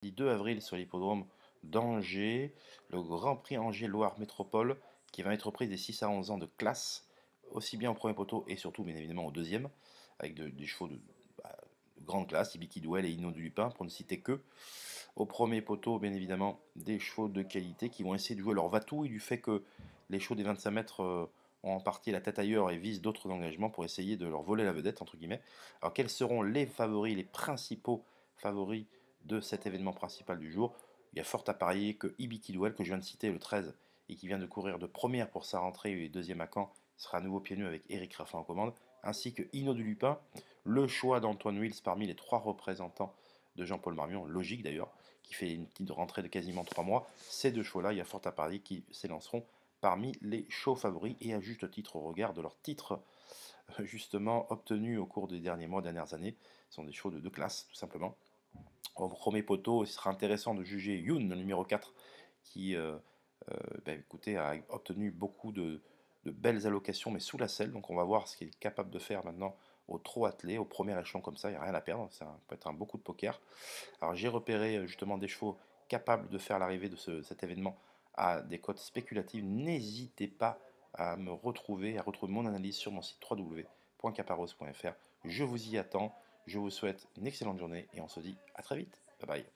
2 avril sur l'hippodrome d'Angers, le Grand Prix Angers-Loire Métropole qui va être prise des 6 à 11 ans de classe, aussi bien au premier poteau et surtout bien évidemment au deuxième, avec des chevaux de grande classe, Ibiki Duel et Inno du Lupin pour ne citer que. Au premier poteau, bien évidemment, des chevaux de qualité qui vont essayer de jouer leur va-tout et du fait que les chevaux des 25 mètres ont en partie la tête ailleurs et visent d'autres engagements pour essayer de leur voler la vedette, entre guillemets. Alors quels seront les favoris, les principaux favoris de cet événement principal du jour? Il y a fort à parier que Ibiki Duel, que je viens de citer le 13, et qui vient de courir de première pour sa rentrée et deuxième à Caen, sera à nouveau pieds nus avec Eric Raffin en commande, ainsi que Inno du Lupin, le choix d'Antoine Wills parmi les 3 représentants de Jean-Paul Marmion, logique d'ailleurs, qui fait une petite rentrée de quasiment 3 mois. Ces deux chevaux-là, il y a fort à parier qui s'élanceront parmi les chevaux favoris et à juste titre au regard de leurs titres justement obtenus au cours des derniers mois, dernières années. Ce sont des chevaux de classe, tout simplement. Au premier poteau, il sera intéressant de juger Yoon, le numéro 4, qui écoutez, a obtenu beaucoup de belles allocations, mais sous la selle. Donc on va voir ce qu'il est capable de faire maintenant au trot attelé, au premier échelon comme ça, il n'y a rien à perdre, ça peut être un beau coup de poker. Alors j'ai repéré justement des chevaux capables de faire l'arrivée de cet événement à des cotes spéculatives. N'hésitez pas à me retrouver, à retrouver mon analyse sur mon site www.caparos.fr. Je vous y attends, je vous souhaite une excellente journée et on se dit à très vite. Bye bye.